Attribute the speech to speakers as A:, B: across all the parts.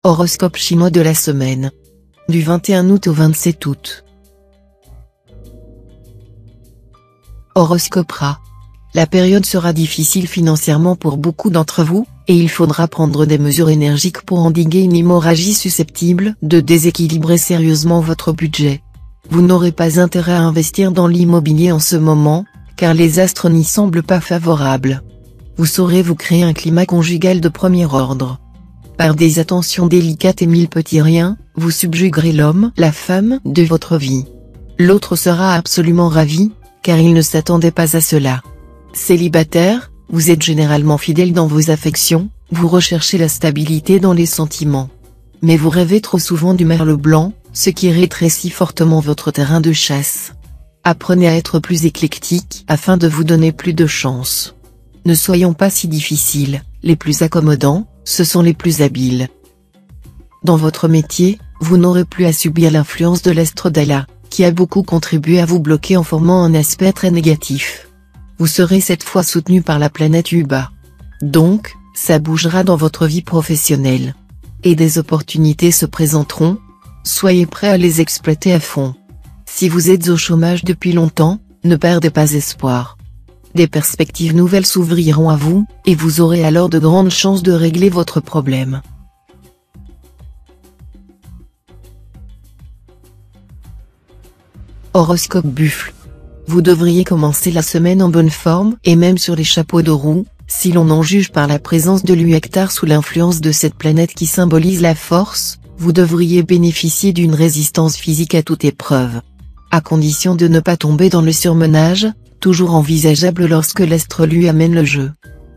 A: Horoscope chinois de la semaine. Du 21 août au 27 août. Horoscope Ra. La période sera difficile financièrement pour beaucoup d'entre vous, et il faudra prendre des mesures énergiques pour endiguer une hémorragie susceptible de déséquilibrer sérieusement votre budget. Vous n'aurez pas intérêt à investir dans l'immobilier en ce moment, car les astres n'y semblent pas favorables. Vous saurez vous créer un climat conjugal de premier ordre. Par des attentions délicates et mille petits riens, vous subjuguerez l'homme, la femme de votre vie. L'autre sera absolument ravi, car il ne s'attendait pas à cela. Célibataire, vous êtes généralement fidèle dans vos affections, vous recherchez la stabilité dans les sentiments. Mais vous rêvez trop souvent du merle blanc, ce qui rétrécit fortement votre terrain de chasse. Apprenez à être plus éclectique afin de vous donner plus de chance. Ne soyons pas si difficiles, les plus accommodants, ce sont les plus habiles. Dans votre métier, vous n'aurez plus à subir l'influence de l'astre d'Allah, qui a beaucoup contribué à vous bloquer en formant un aspect très négatif. Vous serez cette fois soutenu par la planète Uba. Donc, ça bougera dans votre vie professionnelle. Et des opportunités se présenteront. Soyez prêts à les exploiter à fond. Si vous êtes au chômage depuis longtemps, ne perdez pas espoir. Des perspectives nouvelles s'ouvriront à vous, et vous aurez alors de grandes chances de régler votre problème. Horoscope Buffle. Vous devriez commencer la semaine en bonne forme et même sur les chapeaux de roue, si l'on en juge par la présence de l'Uectar sous l'influence de cette planète qui symbolise la force, vous devriez bénéficier d'une résistance physique à toute épreuve. À condition de ne pas tomber dans le surmenage, toujours envisageable lorsque l'astre lui amène le jeu.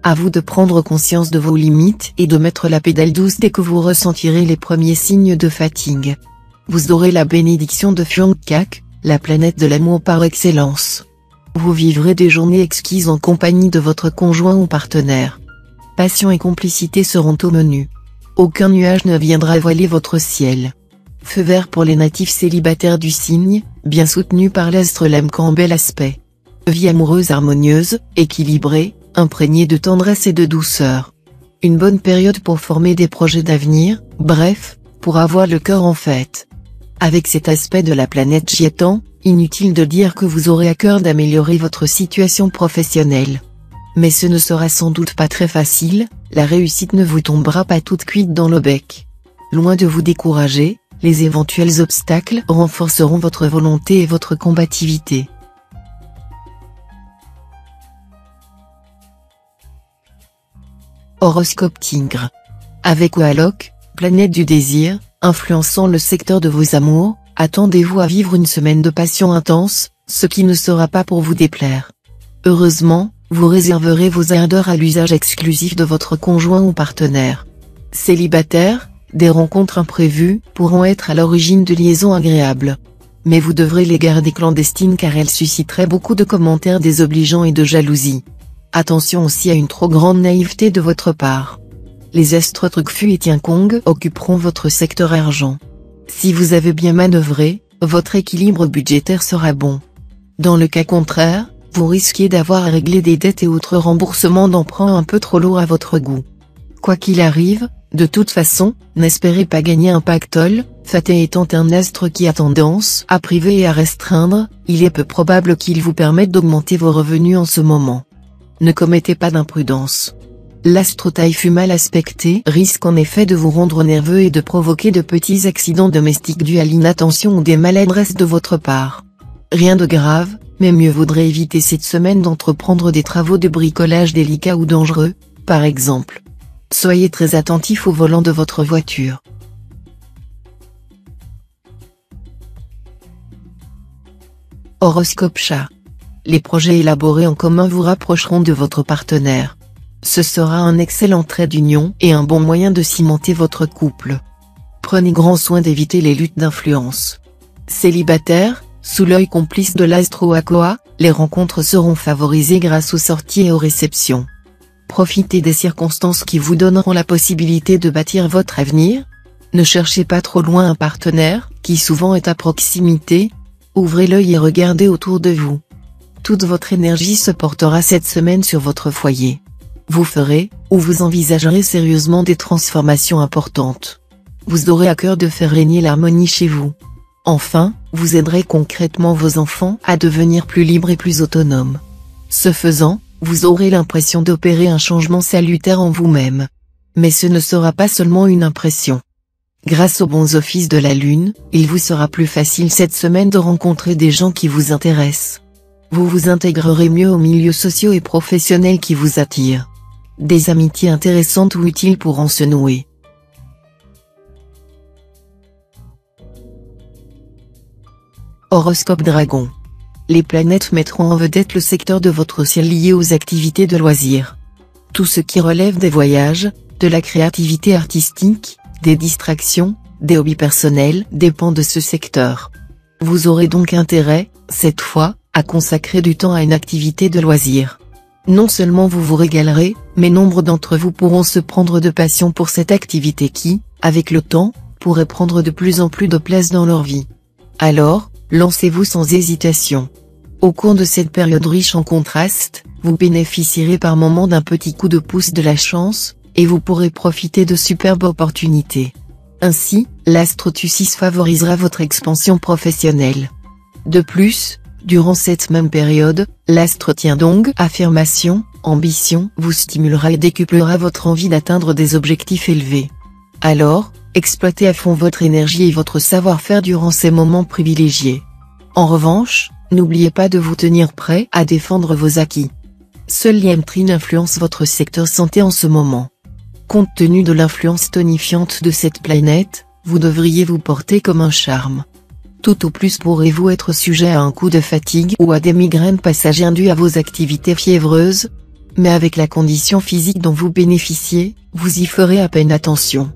A: À vous de prendre conscience de vos limites et de mettre la pédale douce dès que vous ressentirez les premiers signes de fatigue. Vous aurez la bénédiction de Fiongkak, la planète de l'amour par excellence. Vous vivrez des journées exquises en compagnie de votre conjoint ou partenaire. Passion et complicité seront au menu. Aucun nuage ne viendra voiler votre ciel. Feu vert pour les natifs célibataires du signe, bien soutenus par l'astre Lamcan en bel aspect. Vie amoureuse harmonieuse, équilibrée, imprégnée de tendresse et de douceur. Une bonne période pour former des projets d'avenir, bref, pour avoir le cœur en fête. Avec cet aspect de la planète Jiatan, inutile de dire que vous aurez à cœur d'améliorer votre situation professionnelle. Mais ce ne sera sans doute pas très facile, la réussite ne vous tombera pas toute cuite dans le bec. Loin de vous décourager, les éventuels obstacles renforceront votre volonté et votre combativité. Horoscope Tigre. Avec Oalok, planète du désir, influençant le secteur de vos amours, attendez-vous à vivre une semaine de passion intense, ce qui ne sera pas pour vous déplaire. Heureusement, vous réserverez vos ardeurs à l'usage exclusif de votre conjoint ou partenaire. Célibataire, des rencontres imprévues pourront être à l'origine de liaisons agréables. Mais vous devrez les garder clandestines car elles susciteraient beaucoup de commentaires désobligeants et de jalousie. Attention aussi à une trop grande naïveté de votre part. Les astres Trucfu et Tiankong occuperont votre secteur argent. Si vous avez bien manœuvré, votre équilibre budgétaire sera bon. Dans le cas contraire, vous risquez d'avoir à régler des dettes et autres remboursements d'emprunts un peu trop lourds à votre goût. Quoi qu'il arrive, de toute façon, n'espérez pas gagner un pactole, Fateh étant un astre qui a tendance à priver et à restreindre, il est peu probable qu'il vous permette d'augmenter vos revenus en ce moment. Ne commettez pas d'imprudence. L'astre Taifu mal aspecté risque en effet de vous rendre nerveux et de provoquer de petits accidents domestiques dus à l'inattention ou des maladresses de votre part. Rien de grave, mais mieux vaudrait éviter cette semaine d'entreprendre des travaux de bricolage délicats ou dangereux, par exemple. Soyez très attentif au volant de votre voiture. Horoscope Chat. Les projets élaborés en commun vous rapprocheront de votre partenaire. Ce sera un excellent trait d'union et un bon moyen de cimenter votre couple. Prenez grand soin d'éviter les luttes d'influence. Célibataire, sous l'œil complice de l'astro Aqua, les rencontres seront favorisées grâce aux sorties et aux réceptions. Profitez des circonstances qui vous donneront la possibilité de bâtir votre avenir. Ne cherchez pas trop loin un partenaire, qui souvent est à proximité. Ouvrez l'œil et regardez autour de vous. Toute votre énergie se portera cette semaine sur votre foyer. Vous ferez, ou vous envisagerez sérieusement des transformations importantes. vous aurez à cœur de faire régner l'harmonie chez vous. Enfin, vous aiderez concrètement vos enfants à devenir plus libres et plus autonomes. Ce faisant, vous aurez l'impression d'opérer un changement salutaire en vous-même. Mais ce ne sera pas seulement une impression. Grâce aux bons offices de la Lune, il vous sera plus facile cette semaine de rencontrer des gens qui vous intéressent. Vous vous intégrerez mieux aux milieux sociaux et professionnels qui vous attirent. Des amitiés intéressantes ou utiles pourront se nouer. Horoscope Dragon. Les planètes mettront en vedette le secteur de votre ciel lié aux activités de loisirs. Tout ce qui relève des voyages, de la créativité artistique, des distractions, des hobbies personnels dépend de ce secteur. Vous aurez donc intérêt, cette fois, à consacrer du temps à une activité de loisir. Non seulement vous vous régalerez, mais nombre d'entre vous pourront se prendre de passion pour cette activité qui, avec le temps, pourrait prendre de plus en plus de place dans leur vie. Alors, lancez-vous sans hésitation. Au cours de cette période riche en contrastes, vous bénéficierez par moments d'un petit coup de pouce de la chance, et vous pourrez profiter de superbes opportunités. Ainsi, l'astre Tussis favorisera votre expansion professionnelle. De plus, durant cette même période, l'astre Tiandong, affirmation, ambition, vous stimulera et décuplera votre envie d'atteindre des objectifs élevés. Alors, exploitez à fond votre énergie et votre savoir-faire durant ces moments privilégiés. En revanche, n'oubliez pas de vous tenir prêt à défendre vos acquis. Seul Liemtrin influence votre secteur santé en ce moment. Compte tenu de l'influence tonifiante de cette planète, vous devriez vous porter comme un charme. Tout au plus pourrez-vous être sujet à un coup de fatigue ou à des migraines passagères dues à vos activités fiévreuses, mais avec la condition physique dont vous bénéficiez, vous y ferez à peine attention.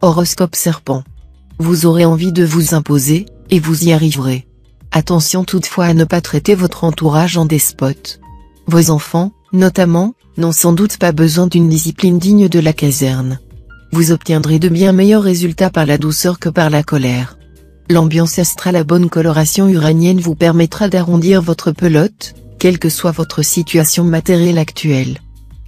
A: Horoscope Serpent. Vous aurez envie de vous imposer, et vous y arriverez. Attention toutefois à ne pas traiter votre entourage en despote. Vos enfants, notamment, n'ont sans doute pas besoin d'une discipline digne de la caserne. Vous obtiendrez de bien meilleurs résultats par la douceur que par la colère. L'ambiance astrale à bonne coloration uranienne vous permettra d'arrondir votre pelote, quelle que soit votre situation matérielle actuelle.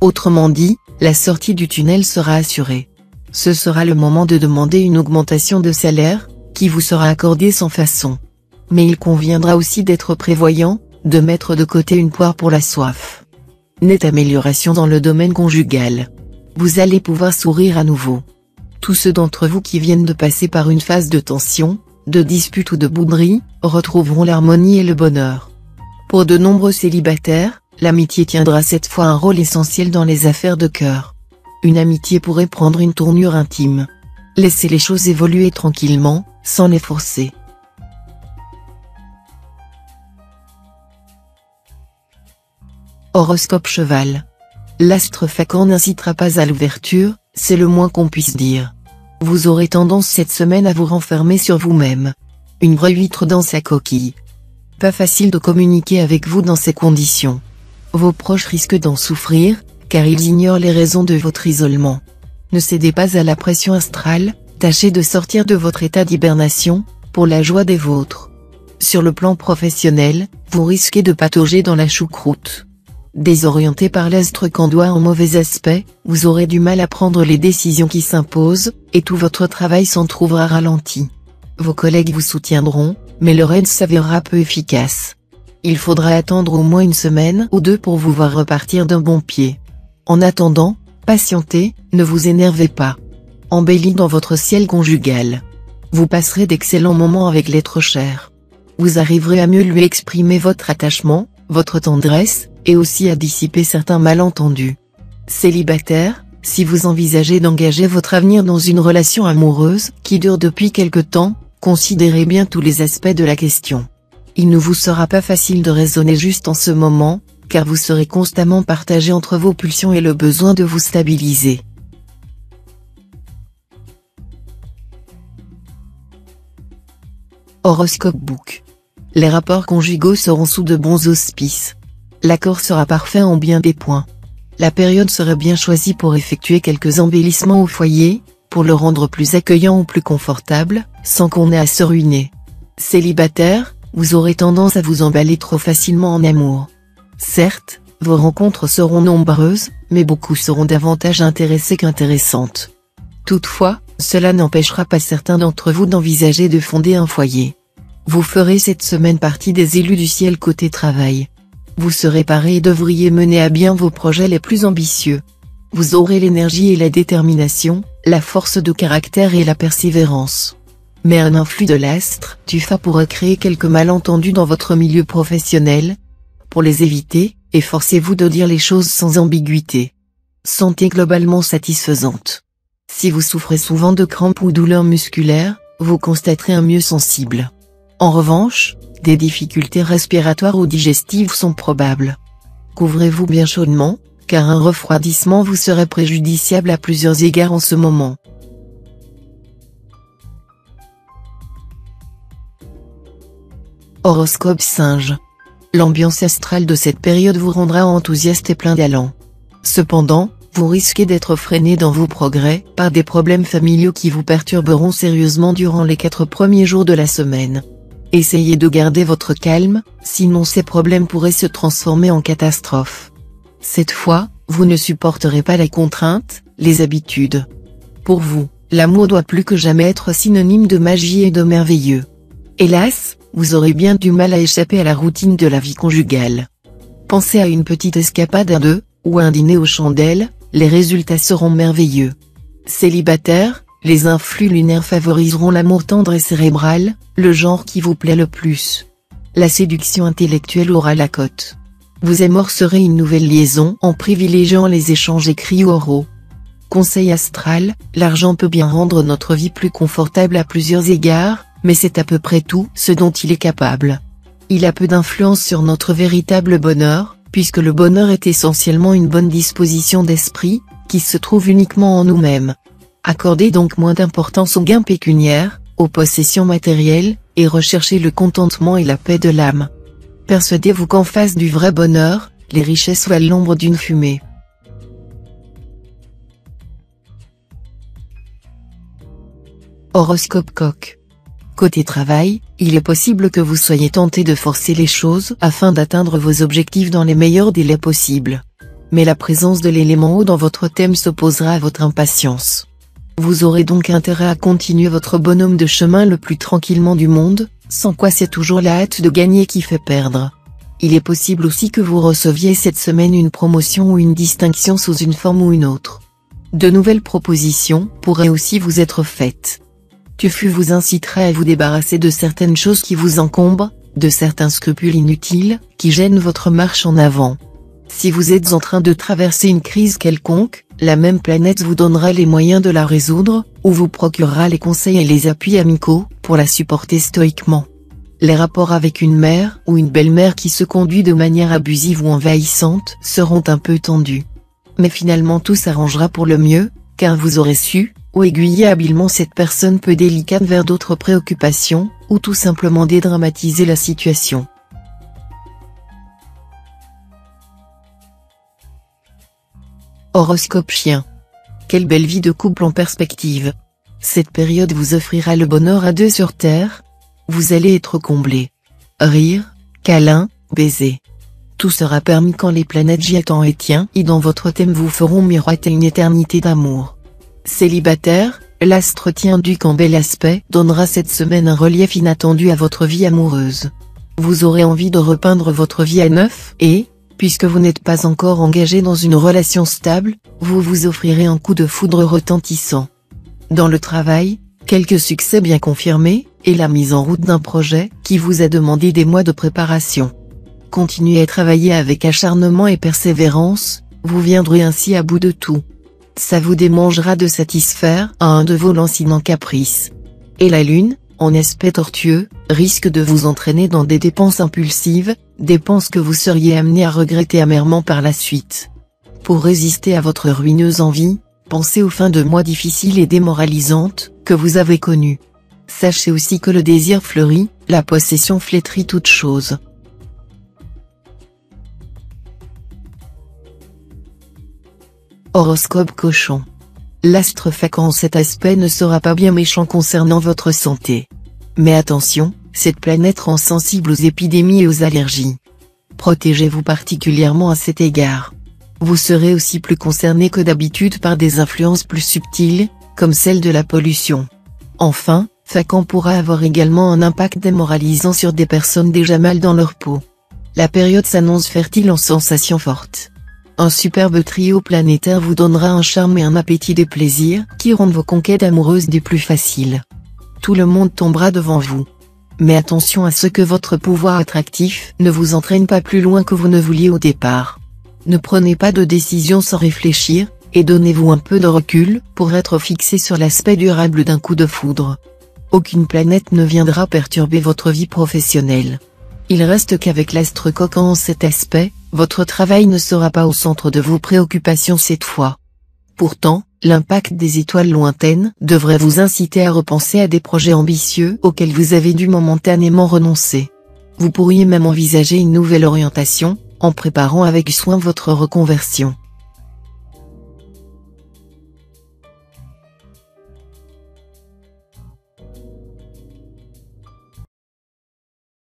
A: Autrement dit, la sortie du tunnel sera assurée. Ce sera le moment de demander une augmentation de salaire, qui vous sera accordée sans façon. Mais il conviendra aussi d'être prévoyant, de mettre de côté une poire pour la soif. Nette amélioration dans le domaine conjugal. Vous allez pouvoir sourire à nouveau. Tous ceux d'entre vous qui viennent de passer par une phase de tension, de dispute ou de bouderie, retrouveront l'harmonie et le bonheur. Pour de nombreux célibataires, l'amitié tiendra cette fois un rôle essentiel dans les affaires de cœur. Une amitié pourrait prendre une tournure intime. Laissez les choses évoluer tranquillement, sans les forcer. Horoscope Cheval. L'astre Facan n'incitera pas à l'ouverture, c'est le moins qu'on puisse dire. Vous aurez tendance cette semaine à vous renfermer sur vous-même. Une vraie huître dans sa coquille. Pas facile de communiquer avec vous dans ces conditions. Vos proches risquent d'en souffrir, car ils ignorent les raisons de votre isolement. Ne cédez pas à la pression astrale, tâchez de sortir de votre état d'hibernation, pour la joie des vôtres. Sur le plan professionnel, vous risquez de patauger dans la choucroute. Désorienté par l'astre Candois en mauvais aspect, vous aurez du mal à prendre les décisions qui s'imposent, et tout votre travail s'en trouvera ralenti. Vos collègues vous soutiendront, mais leur aide s'avérera peu efficace. Il faudra attendre au moins une semaine ou deux pour vous voir repartir d'un bon pied. En attendant, patientez, ne vous énervez pas. Embellis dans votre ciel conjugal. Vous passerez d'excellents moments avec l'être cher. Vous arriverez à mieux lui exprimer votre attachement, votre tendresse, et aussi à dissiper certains malentendus. Célibataire, si vous envisagez d'engager votre avenir dans une relation amoureuse qui dure depuis quelque temps, considérez bien tous les aspects de la question. Il ne vous sera pas facile de raisonner juste en ce moment, car vous serez constamment partagé entre vos pulsions et le besoin de vous stabiliser. Horoscope Book. Les rapports conjugaux seront sous de bons auspices. L'accord sera parfait en bien des points. La période serait bien choisie pour effectuer quelques embellissements au foyer, pour le rendre plus accueillant ou plus confortable, sans qu'on ait à se ruiner. Célibataire, vous aurez tendance à vous emballer trop facilement en amour. Certes, Vos rencontres seront nombreuses, mais beaucoup seront davantage intéressées qu'intéressantes. Toutefois, cela n'empêchera pas certains d'entre vous d'envisager de fonder un foyer. Vous ferez cette semaine partie des élus du ciel côté travail. Vous serez paré et devriez mener à bien vos projets les plus ambitieux. Vous aurez l'énergie et la détermination, la force de caractère et la persévérance. Mais un influx de l'astre du Fa pourrait créer quelques malentendus dans votre milieu professionnel. Pour les éviter, efforcez-vous de dire les choses sans ambiguïté. Santé globalement satisfaisante. Si vous souffrez souvent de crampes ou douleurs musculaires, vous constaterez un mieux sensible. En revanche, des difficultés respiratoires ou digestives sont probables. Couvrez-vous bien chaudement, car un refroidissement vous serait préjudiciable à plusieurs égards en ce moment. Horoscope Singe. L'ambiance astrale de cette période vous rendra enthousiaste et plein d'allant. Cependant, vous risquez d'être freiné dans vos progrès par des problèmes familiaux qui vous perturberont sérieusement durant les 4 premiers jours de la semaine. Essayez de garder votre calme, sinon ces problèmes pourraient se transformer en catastrophe. Cette fois, vous ne supporterez pas les contraintes, les habitudes. Pour vous, l'amour doit plus que jamais être synonyme de magie et de merveilleux. Hélas, vous aurez bien du mal à échapper à la routine de la vie conjugale. Pensez à une petite escapade à deux, ou un dîner aux chandelles, les résultats seront merveilleux. Célibataire, les influx lunaires favoriseront l'amour tendre et cérébral, le genre qui vous plaît le plus. La séduction intellectuelle aura la cote. Vous amorcerez une nouvelle liaison en privilégiant les échanges écrits ou oraux. Conseil astral, l'argent peut bien rendre notre vie plus confortable à plusieurs égards, mais c'est à peu près tout ce dont il est capable. Il a peu d'influence sur notre véritable bonheur, puisque le bonheur est essentiellement une bonne disposition d'esprit, qui se trouve uniquement en nous-mêmes. Accordez donc moins d'importance aux gains pécuniaires, aux possessions matérielles, et recherchez le contentement et la paix de l'âme. Persuadez-vous qu'en face du vrai bonheur, les richesses valent l'ombre d'une fumée. Horoscope Coq. Côté travail, il est possible que vous soyez tenté de forcer les choses afin d'atteindre vos objectifs dans les meilleurs délais possibles. Mais la présence de l'élément eau dans votre thème s'opposera à votre impatience. Vous aurez donc intérêt à continuer votre bonhomme de chemin le plus tranquillement du monde, sans quoi c'est toujours la hâte de gagner qui fait perdre. Il est possible aussi que vous receviez cette semaine une promotion ou une distinction sous une forme ou une autre. De nouvelles propositions pourraient aussi vous être faites. TUFU vous incitera à vous débarrasser de certaines choses qui vous encombrent, de certains scrupules inutiles, qui gênent votre marche en avant. Si vous êtes en train de traverser une crise quelconque, la même planète vous donnera les moyens de la résoudre, ou vous procurera les conseils et les appuis amicaux, pour la supporter stoïquement. Les rapports avec une mère ou une belle-mère qui se conduit de manière abusive ou envahissante seront un peu tendus. Mais finalement tout s'arrangera pour le mieux, car vous aurez su, ou aiguiller habilement cette personne peu délicate vers d'autres préoccupations, ou tout simplement dédramatiser la situation. Horoscope Chien. Quelle belle vie de couple en perspective. Cette période vous offrira le bonheur à deux sur terre. Vous allez être comblé. Rire, câlin, baiser. Tout sera permis quand les planètes Giatan et Tien y dans votre thème vous feront miroiter une éternité d'amour. Célibataire, l'astre Tien Duc en bel aspect donnera cette semaine un relief inattendu à votre vie amoureuse. Vous aurez envie de repeindre votre vie à neuf et, puisque vous n'êtes pas encore engagé dans une relation stable, vous vous offrirez un coup de foudre retentissant. Dans le travail, quelques succès bien confirmés, et la mise en route d'un projet qui vous a demandé des mois de préparation. Continuez à travailler avec acharnement et persévérance, vous viendrez ainsi à bout de tout. Ça vous démangera de satisfaire à un de vos lancinants caprices. Et la lune, en aspect tortueux, risque de vous entraîner dans des dépenses impulsives, dépenses que vous seriez amené à regretter amèrement par la suite. Pour résister à votre ruineuse envie, pensez aux fins de mois difficiles et démoralisantes que vous avez connues. Sachez aussi que le désir fleurit, la possession flétrit toute chose. Horoscope Cochon. L'astre Faq en cet aspect ne sera pas bien méchant concernant votre santé. Mais attention, cette planète rend sensible aux épidémies et aux allergies. Protégez-vous particulièrement à cet égard. Vous serez aussi plus concerné que d'habitude par des influences plus subtiles, comme celle de la pollution. Enfin, Faqan pourra avoir également un impact démoralisant sur des personnes déjà mal dans leur peau. La période s'annonce fertile en sensations fortes. Un superbe trio planétaire vous donnera un charme et un appétit des plaisirs qui rendent vos conquêtes amoureuses des plus faciles. Tout le monde tombera devant vous. Mais attention à ce que votre pouvoir attractif ne vous entraîne pas plus loin que vous ne vouliez au départ. Ne prenez pas de décision sans réfléchir, et donnez-vous un peu de recul pour être fixé sur l'aspect durable d'un coup de foudre. Aucune planète ne viendra perturber votre vie professionnelle. Il reste qu'avec l'astre Coq en cet aspect, votre travail ne sera pas au centre de vos préoccupations cette fois. Pourtant, l'impact des étoiles lointaines devrait vous inciter à repenser à des projets ambitieux auxquels vous avez dû momentanément renoncer. Vous pourriez même envisager une nouvelle orientation, en préparant avec soin votre reconversion.